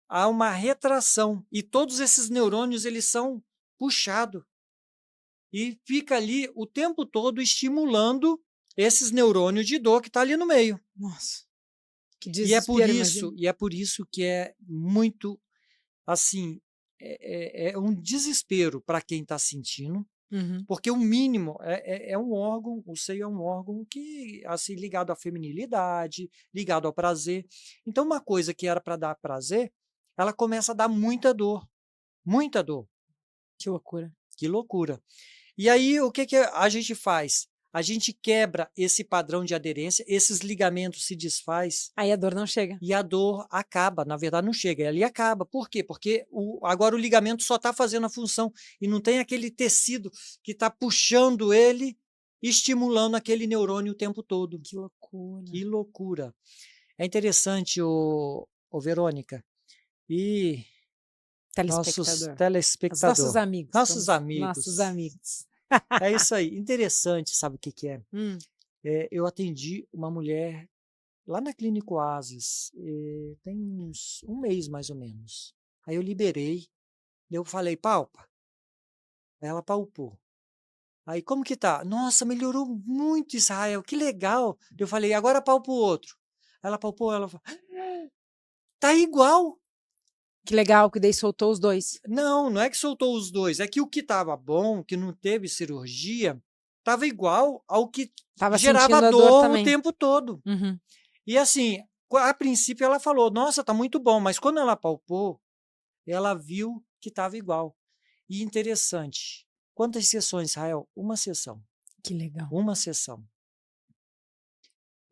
há uma retração, e todos esses neurônios eles são puxados, e fica ali o tempo todo estimulando esses neurônios de dor que está ali no meio. Nossa, que E é por desespero, isso, imagina. e é por isso que é muito assim, é um desespero para quem está sentindo, Uhum. porque o mínimo é um órgão, o seio é um órgão que assim ligado à feminilidade, ligado ao prazer. Então uma coisa que era para dar prazer, ela começa a dar muita dor, muita dor. Que loucura. Que loucura. E aí, o que a gente faz? A gente quebra esse padrão de aderência, esses ligamentos se desfaz Aí a dor não chega. e a dor acaba. Na verdade, não chega, ali acaba. Por quê? Porque agora o ligamento só está fazendo a função e não tem aquele tecido que está puxando ele, estimulando aquele neurônio o tempo todo. Que loucura. Que loucura. É interessante, Verônica, e nossos Telespectador. Os nossos telespectadores, amigos. nossos Nossos amigos. amigos. É isso aí. Interessante, sabe o que é? Hum. Eu atendi uma mulher lá na Clínica Oasis, tem uns um mês mais ou menos. Aí eu liberei, eu falei: "Palpa". Aí ela palpou. Aí: "Como que tá?". "Nossa, melhorou muito, Israel, que legal". Eu falei: "Agora palpa o outro". Ela palpou, ela falou: "Tá igual". Que legal, que daí soltou os dois. Não é que soltou os dois, é que o que estava bom, que não teve cirurgia, estava igual ao que Tava gerava sentindo a dor dor o também. tempo todo. Uhum. E assim, a princípio ela falou, nossa, tá muito bom, mas quando ela palpou, ela viu que estava igual. E interessante, quantas sessões, Israel? Uma sessão. Que legal. Uma sessão.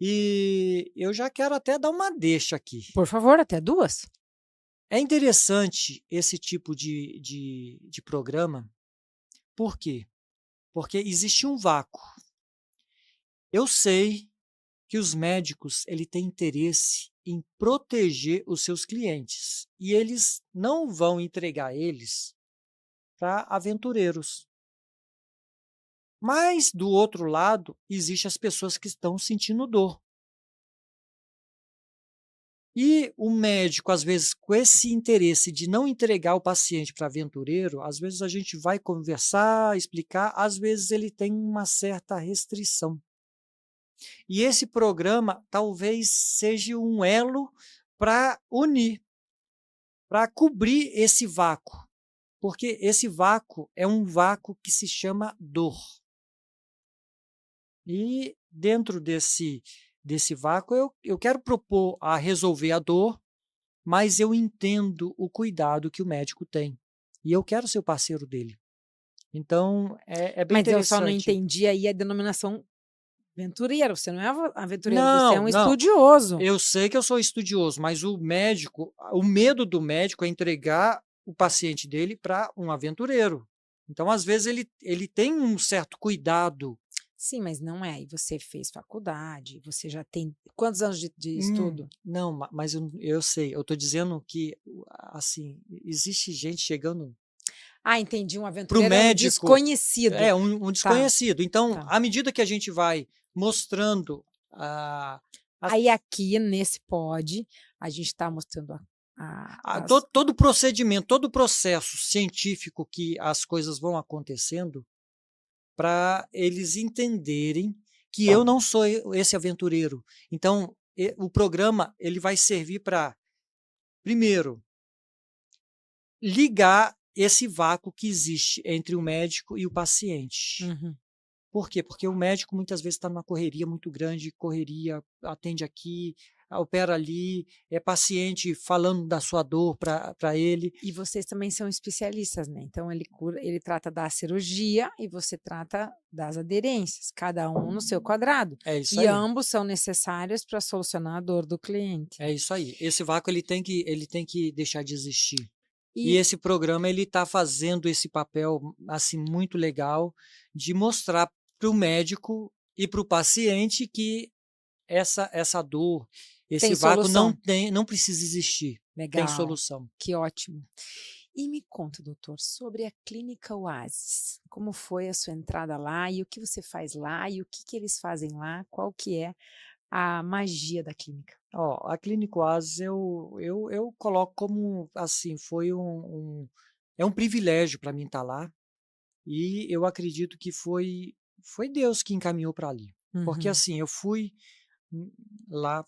E eu já quero até dar uma deixa aqui. Por favor, até 2? É interessante esse tipo de programa. Por quê? Porque existe um vácuo. Eu sei que os médicos ele têm interesse em proteger os seus clientes e eles não vão entregar eles para aventureiros. Mas, do outro lado, existem as pessoas que estão sentindo dor. E o médico, às vezes, com esse interesse de não entregar o paciente para aventureiro, às vezes a gente vai conversar, explicar, às vezes ele tem uma certa restrição. E esse programa talvez seja um elo para unir, para cobrir esse vácuo, porque esse vácuo é um vácuo que se chama dor. E dentro desse vácuo eu quero propor a resolver a dor, mas eu entendo o cuidado que o médico tem. E eu quero ser o parceiro dele. Então, é bem Mas eu só não interessante. entendi aí a denominação aventureiro. Você não é aventureiro, você é Não, um não. estudioso. Eu sei que eu sou estudioso, mas o medo do médico é entregar o paciente dele para um aventureiro. Então, às vezes, ele tem um certo cuidado. Sim, mas não é. E você fez faculdade, você já tem quantos anos de estudo? Não, mas eu sei, eu estou dizendo que, assim, existe gente chegando Ah, entendi. Um para o aventureiro é um médico, desconhecido. um Tá, desconhecido. Então, tá. à medida que a gente vai mostrando a, as Aí aqui nesse pod, a gente está mostrando as. todo o procedimento, todo o processo científico que as coisas vão acontecendo, para eles entenderem que eu não sou esse aventureiro. Então, o programa ele vai servir para, primeiro, ligar esse vácuo que existe entre o médico e o paciente. Uhum. Por quê? Porque o médico muitas vezes está numa correria muito grande, correria, atende aqui, opera ali, é paciente falando da sua dor para ele. E vocês também são especialistas, né? Então ele cura, ele trata da cirurgia e você trata das aderências, cada um no seu quadrado. É isso E aí. ambos são necessários para solucionar a dor do cliente. É isso aí. Esse vácuo ele tem que deixar de existir. E E esse programa ele está fazendo esse papel assim muito legal de mostrar para o médico e para o paciente que essa dor, esse tem vácuo solução. não precisa existir. Tem Legal, solução. que ótimo. E me conta, doutor, sobre a Clínica Oasis. Como foi a sua entrada lá e o que você faz lá e o que eles fazem lá? Qual que é a magia da clínica? Ó, a Clínico Oasis eu coloco como assim, é um privilégio para mim estar lá, e eu acredito que foi Deus que encaminhou para ali. Porque Uhum. assim, eu fui lá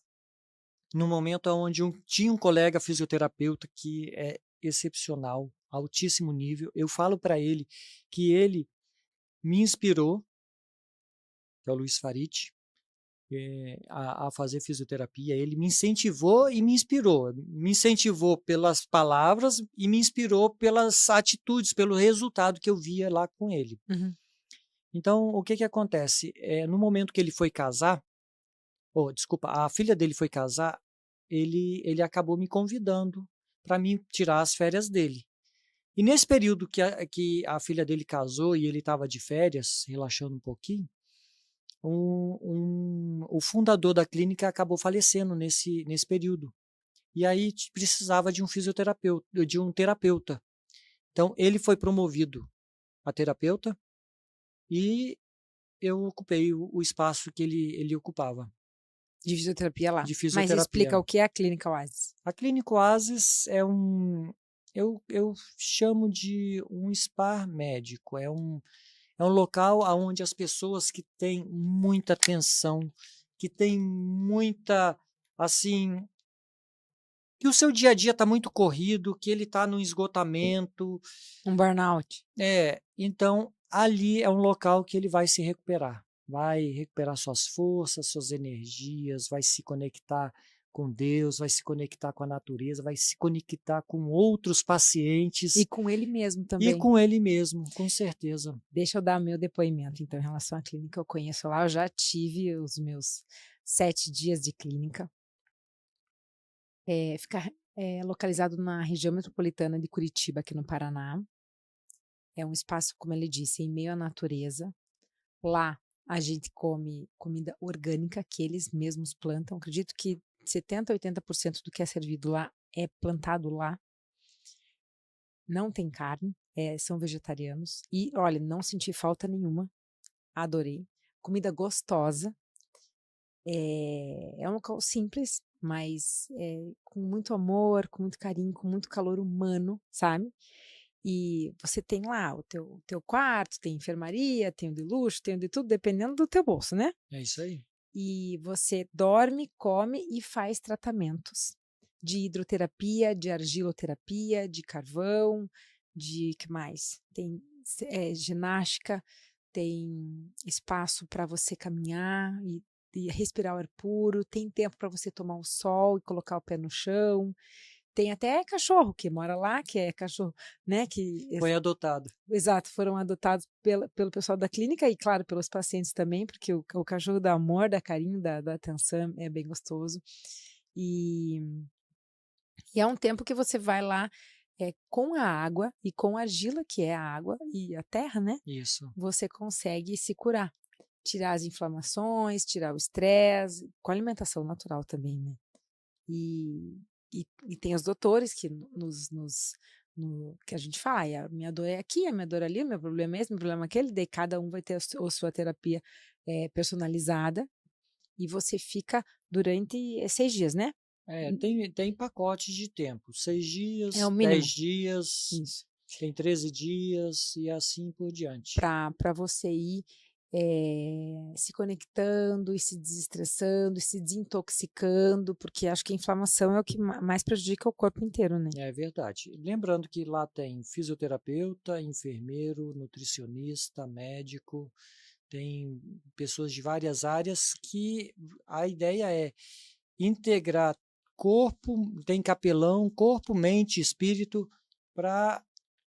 no momento onde tinha um colega fisioterapeuta que é excepcional, altíssimo nível. Eu falo para ele que ele me inspirou, que é o Luiz Farite, a fazer fisioterapia. Ele me incentivou e me inspirou. Me incentivou pelas palavras e me inspirou pelas atitudes, pelo resultado que eu via lá com ele. Uhum. Então, o que acontece? No momento que ele foi casar, desculpa, a filha dele foi casar, ele acabou me convidando para mim tirar as férias dele. E nesse período que a filha dele casou e ele estava de férias, relaxando um pouquinho, o fundador da clínica acabou falecendo nesse período. E aí precisava de um fisioterapeuta, de um terapeuta. Então ele foi promovido a terapeuta e eu ocupei o espaço que ele ocupava, De fisioterapia lá. de Mas fisioterapia. explica o que é a Clínica Oasis. A Clínica Oasis eu chamo de um spa médico, é um local onde as pessoas que têm muita tensão, que têm muita, assim, que o seu dia a dia está muito corrido, que ele está no esgotamento. Um burnout. Então ali é um local que ele vai recuperar suas forças, suas energias, vai se conectar com Deus, vai se conectar com a natureza, vai se conectar com outros pacientes E com ele mesmo e também. com ele mesmo, com certeza. Deixa eu dar meu depoimento, então, em relação à clínica. Eu conheço lá, eu já tive os meus 7 dias de clínica. Fica localizado na região metropolitana de Curitiba, aqui no Paraná. É um espaço, como ele disse, em meio à natureza. Lá a gente come comida orgânica que eles mesmos plantam. Acredito que 70, 80% do que é servido lá é plantado lá. Não tem carne, são vegetarianos. E olha, não senti falta nenhuma. Adorei. Comida gostosa. É um local simples, mas com muito amor, com muito carinho, com muito calor humano, sabe? E você tem lá o teu quarto, tem enfermaria, tem o de luxo, tem o de tudo, dependendo do teu bolso, né? É isso aí. E você dorme, come e faz tratamentos de hidroterapia, de argiloterapia, de carvão, de que mais? Tem ginástica, tem espaço para você caminhar e respirar o ar puro, tem tempo para você tomar o sol e colocar o pé no chão. Tem até cachorro que mora lá, que é cachorro, né? Foi adotado. Exato, foram adotados pelo pessoal da clínica e, claro, pelos pacientes também, porque o cachorro dá amor, dá carinho, dá atenção, é bem gostoso. E, e é um tempo que você vai lá com a água e com a argila, que é a água e a terra, né? Isso. Você consegue se curar, tirar as inflamações, tirar o estresse, com alimentação natural também, né? E tem os doutores que que a gente fala, a minha dor é aqui, a minha dor é ali, o meu problema é esse, o meu problema é aquele, daí cada um vai ter a sua terapia personalizada e você fica durante 6 dias, né? Tem pacotes de tempo, 6 dias, É o 10 mínimo. dias, Isso. tem 13 dias e assim por diante. Para você ir se conectando e se desestressando e se desintoxicando, porque acho que a inflamação é o que mais prejudica o corpo inteiro, né? É verdade. Lembrando que lá tem fisioterapeuta, enfermeiro, nutricionista, médico, tem pessoas de várias áreas que a ideia é integrar corpo, tem capelão, corpo, mente, espírito, para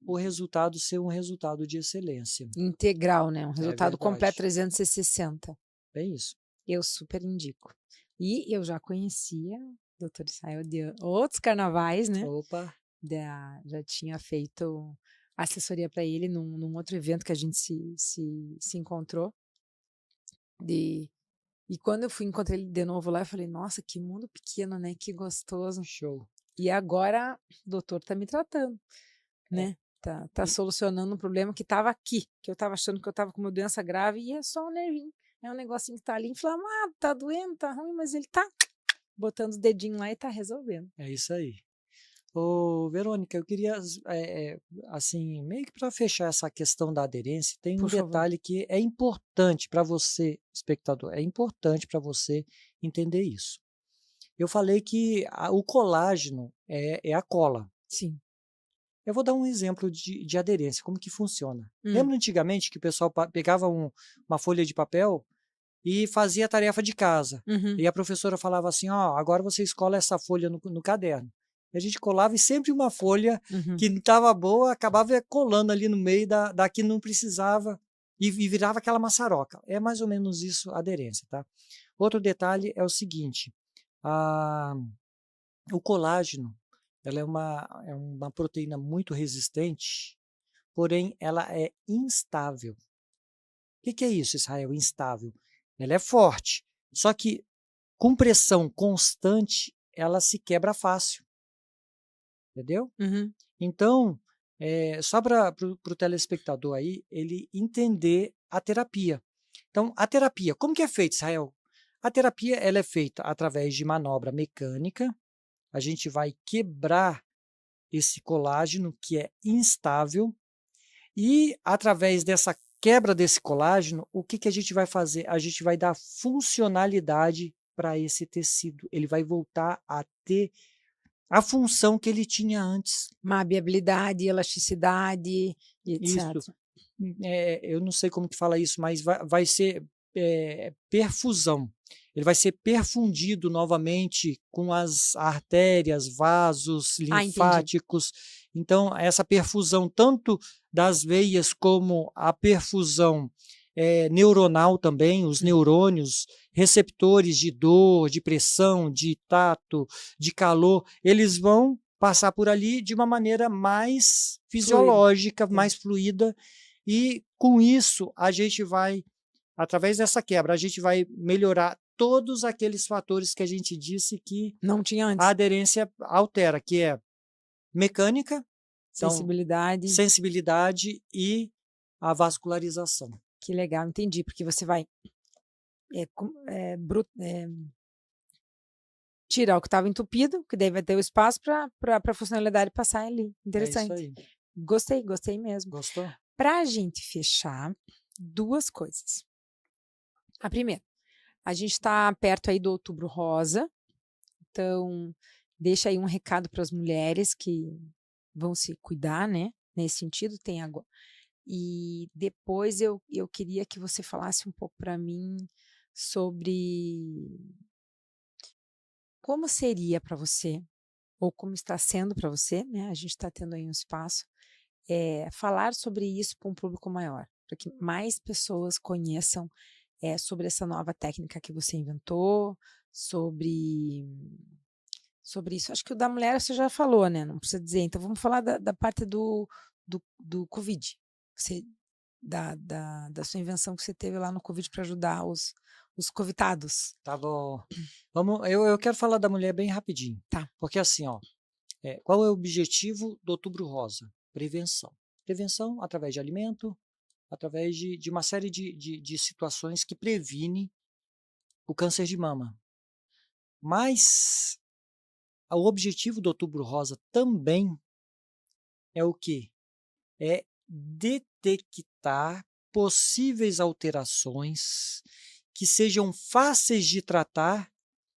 o resultado ser um resultado de excelência. Integral, né? Um É resultado completo verdade. 360. É isso. Eu super indico. E eu já conhecia o Dr. Israel de outros carnavais, né? Opa, Já tinha feito assessoria para ele num outro evento que a gente se encontrou. E quando eu encontrei ele de novo lá, eu falei, nossa, que mundo pequeno, né? Que gostoso. show. E agora o doutor tá me tratando, É. né? Tá solucionando um problema que estava aqui, que eu estava achando que eu estava com uma doença grave e é só um nervinho. É um negocinho que tá ali inflamado, tá doendo, tá ruim, mas ele tá botando os dedinhos lá e tá resolvendo. É isso aí. Ô, Verônica, eu queria, assim, meio que para fechar essa questão da aderência, tem um Por favor. detalhe que é importante para você, espectador, é importante para você entender isso. Eu falei que o colágeno é a cola. Sim. Eu vou dar um exemplo de aderência, como que funciona. Hum. Lembra antigamente que o pessoal pegava uma folha de papel e fazia a tarefa de casa. Uhum. E a professora falava assim, ó, agora você escola essa folha no caderno. E a gente colava e sempre uma folha que não estava boa acabava colando ali no meio da que não precisava e virava aquela maçaroca. É mais ou menos isso a aderência, tá? Outro detalhe é o seguinte, o colágeno, ela é uma proteína muito resistente, porém ela é instável. O que é isso, Israel? Instável. Ela é forte, só que com pressão constante, ela se quebra fácil. Entendeu? Uhum. Então, só para o telespectador aí, ele entender a terapia. Então, a terapia, como que é feita, Israel? A terapia ela é feita através de manobra mecânica. A gente vai quebrar esse colágeno que é instável e através dessa quebra desse colágeno, o que a gente vai fazer? A gente vai dar funcionalidade para esse tecido. Ele vai voltar a ter a função que ele tinha antes. Mabiabilidade, elasticidade e Isso. etc. Eu não sei como que fala isso, mas vai ser perfusão. Ele vai ser perfundido novamente com as artérias, vasos Entendi. linfáticos. Então, essa perfusão, tanto das veias como a perfusão neuronal também, os neurônios, receptores de dor, de pressão, de tato, de calor, eles vão passar por ali de uma maneira mais fisiológica, mais fluida, e com isso a gente vai, através dessa quebra, a gente vai melhorar todos aqueles fatores que a gente disse que não tinha antes. A aderência altera, que é mecânica, sensibilidade e a vascularização. Que legal, entendi, porque você vai tirar o que estava entupido, que daí vai ter o espaço para a funcionalidade passar ali. Interessante. É isso aí. Gostei mesmo. Gostou? Para a gente fechar, 2 coisas. A primeira, a gente está perto aí do Outubro Rosa, então deixa aí um recado para as mulheres que vão se cuidar, né? Nesse sentido, tem agora. E depois eu queria que você falasse um pouco para mim sobre como seria para você, ou como está sendo para você, né? A gente está tendo aí um espaço, falar sobre isso para um público maior, para que mais pessoas conheçam sobre essa nova técnica que você inventou, sobre isso. Acho que o da mulher você já falou, né? Não precisa dizer. Então vamos falar da parte do Covid. Da sua invenção que você teve lá no Covid para ajudar os covitados. Tá bom. Eu quero falar da mulher bem rapidinho. Tá. Porque assim, qual é o objetivo do Outubro Rosa? Prevenção. Prevenção através de alimento, através de uma série de situações que previne o câncer de mama. Mas o objetivo do Outubro Rosa também é o quê? É detectar possíveis alterações que sejam fáceis de tratar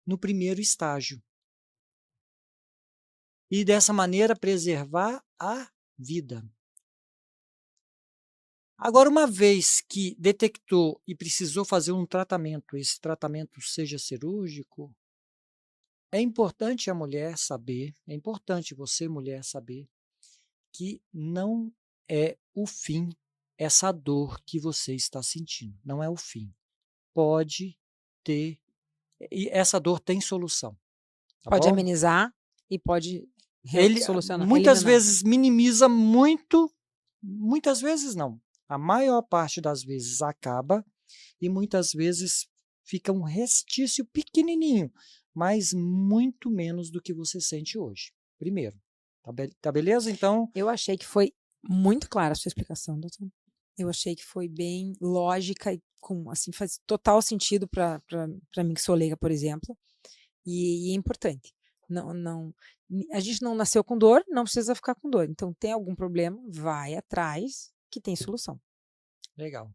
no primeiro estágio. E dessa maneira preservar a vida. Agora, uma vez que detectou e precisou fazer um tratamento, esse tratamento seja cirúrgico, é importante a mulher saber, é importante você, mulher, saber que não é o fim essa dor que você está sentindo. Não é o fim. Pode ter, e essa dor tem solução. Tá Pode bom? amenizar e pode Ele solucionar. muitas eliminar. vezes minimiza muito, muitas vezes não. A maior parte das vezes acaba e muitas vezes fica um restício pequenininho, mas muito menos do que você sente hoje. Primeiro. Tá beleza? Então, Eu achei que foi muito clara a sua explicação, doutor. Eu achei que foi bem lógica e assim, faz total sentido para mim que sou leiga, por exemplo. E é importante. A gente não nasceu com dor, não precisa ficar com dor. Então, tem algum problema, vai atrás, que tem solução. legal.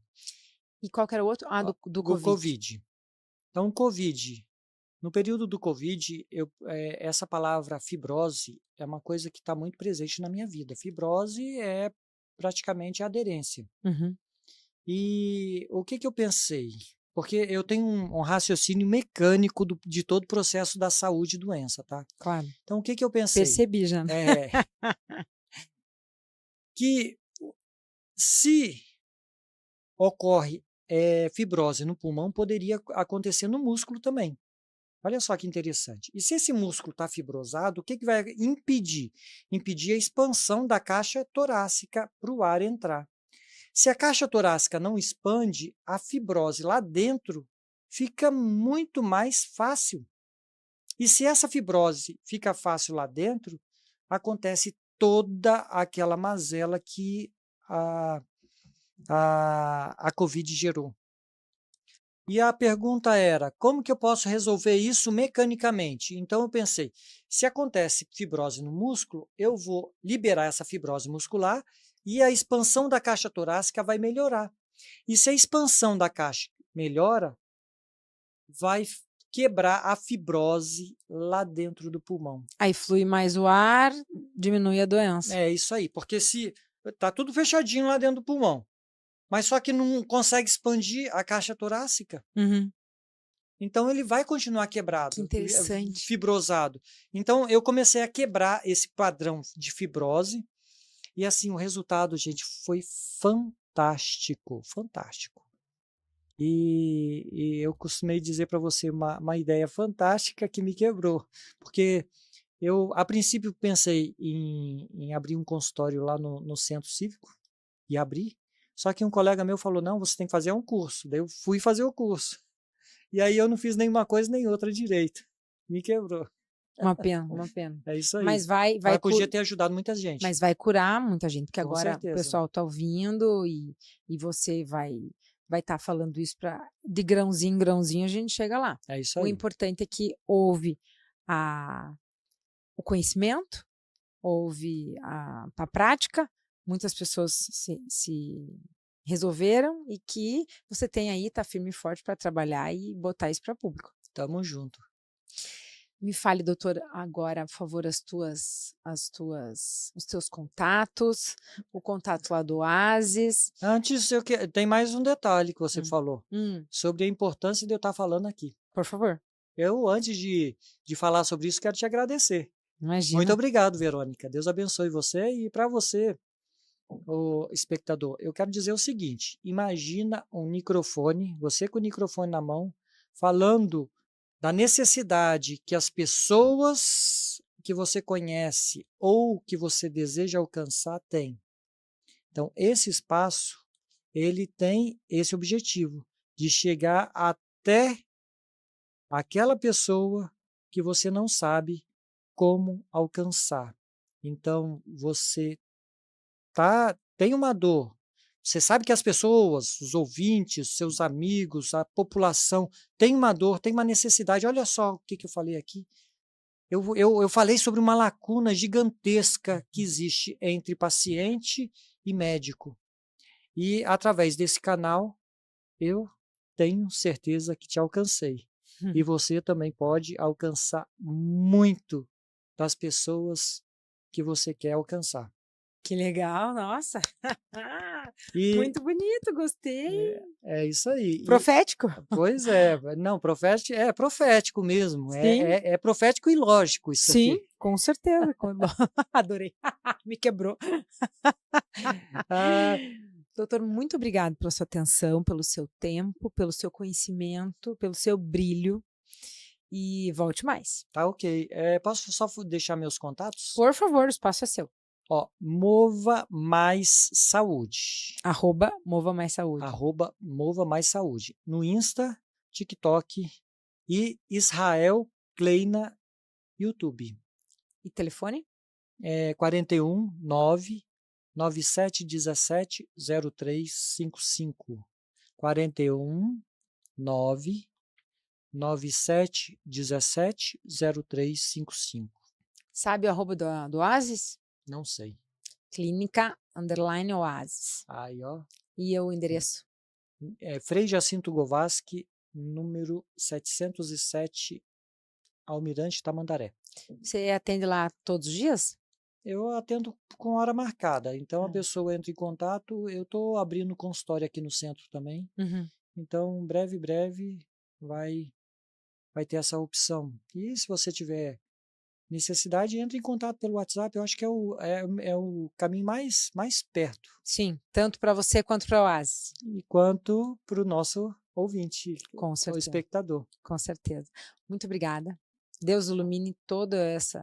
E qual que era o outro? Do Covid. Covid. Então, Covid. No período do Covid, essa palavra fibrose é uma coisa que está muito presente na minha vida. Fibrose é praticamente a aderência. Uhum. E o que eu pensei? Porque eu tenho um raciocínio mecânico de todo o processo da saúde e doença, tá? Claro. Então, o que eu pensei? Percebi já. Que se ocorre fibrose no pulmão, poderia acontecer no músculo também. Olha só que interessante. E se esse músculo está fibrosado, o que vai impedir? Impedir a expansão da caixa torácica para o ar entrar. Se a caixa torácica não expande, a fibrose lá dentro fica muito mais fácil. E se essa fibrose fica fácil lá dentro, acontece toda aquela mazela que a Covid gerou. E a pergunta era, como que eu posso resolver isso mecanicamente? Então eu pensei, se acontece fibrose no músculo, eu vou liberar essa fibrose muscular e a expansão da caixa torácica vai melhorar. E se a expansão da caixa melhora, vai quebrar a fibrose lá dentro do pulmão. Aí flui mais o ar, diminui a doença. É isso aí, porque se tá tudo fechadinho lá dentro do pulmão, mas só que não consegue expandir a caixa torácica, Uhum. então ele vai continuar Que quebrado, interessante. fibrosado. Então eu comecei a quebrar esse padrão de fibrose e assim o resultado, gente, foi fantástico, fantástico. E eu costumei dizer para você uma ideia fantástica que me quebrou, porque eu, a princípio, pensei em abrir um consultório lá no centro cívico, e abri, só que um colega meu falou, não, você tem que fazer um curso. Daí eu fui fazer o curso. E aí eu não fiz nenhuma coisa nem outra direito. Me quebrou. Uma pena, uma pena. É isso aí. Mas vai Mas podia ter ajudado muita gente. Mas vai curar muita gente, porque Com agora o certeza. pessoal está ouvindo e você vai estar falando isso para de grãozinho em grãozinho a gente chega lá. É isso O aí. importante é que houve o conhecimento, houve a prática, muitas pessoas se resolveram e que você tem aí, tá firme e forte para trabalhar e botar isso para público. Tamo junto. Me fale, doutor, agora, por favor, os teus contatos, o contato lá do Oasis. Antes, tem mais um detalhe que você falou, Hum, sobre a importância de eu estar falando aqui. por favor, Eu, antes de falar sobre isso, quero te agradecer. imagina. Muito obrigado, Verônica. Deus abençoe você. E para você, o espectador, eu quero dizer o seguinte: imagina um microfone, você com o microfone na mão, falando da necessidade que as pessoas que você conhece ou que você deseja alcançar têm. Então, esse espaço, ele tem esse objetivo de chegar até aquela pessoa que você não sabe como alcançar. Então, você tem uma dor. Você sabe que as pessoas, os ouvintes, seus amigos, a população tem uma dor, tem uma necessidade. Olha só o que eu falei aqui. Eu falei sobre uma lacuna gigantesca que existe entre paciente e médico. E através desse canal, eu tenho certeza que te alcancei. E você também pode alcançar muito das pessoas que você quer alcançar. Que legal, nossa. E Muito bonito, gostei. é isso aí. Profético. Pois é, não, é profético mesmo. Sim. É profético e lógico isso Sim, aqui. com certeza. Adorei. Me quebrou. Ah, Doutor, muito obrigado pela sua atenção, pelo seu tempo, pelo seu conhecimento, pelo seu brilho. E volte mais. tá ok. Posso só deixar meus contatos? Por favor, o espaço é seu. Ó, Mova Mais Saúde. @Mova Mais Saúde. @Mova Mais Saúde. No Insta, TikTok e Israel Kleina YouTube. E telefone? 41 9 9717 0355. 41 9 9717 0355. Sabe o @ do Oasis? Não sei. Clínica_Oasis. Aí, ó. E o endereço? Frei Jacinto Govaski, número 707, Almirante Tamandaré. Você atende lá todos os dias? Eu atendo com hora marcada, então a pessoa entra em contato, eu estou abrindo consultório aqui no centro também, então breve vai ter essa opção. E se você tiver necessidade, entre em contato pelo WhatsApp, eu acho que é o caminho mais perto. Sim, tanto para você quanto para o Oasis. E quanto para o nosso ouvinte, Com o certeza. espectador. Com certeza. Muito obrigada. Deus ilumine todo esse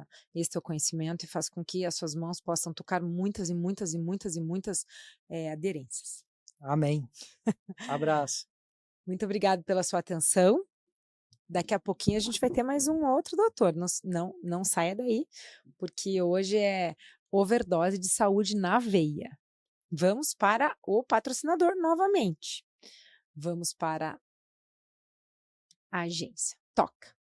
teu conhecimento e faça com que as suas mãos possam tocar muitas aderências. Amém. Abraço. Muito obrigado pela sua atenção. Daqui a pouquinho a gente vai ter mais um outro doutor. Não saia daí, porque hoje é overdose de saúde na veia. Vamos para o patrocinador novamente. Vamos para a agência. Toca.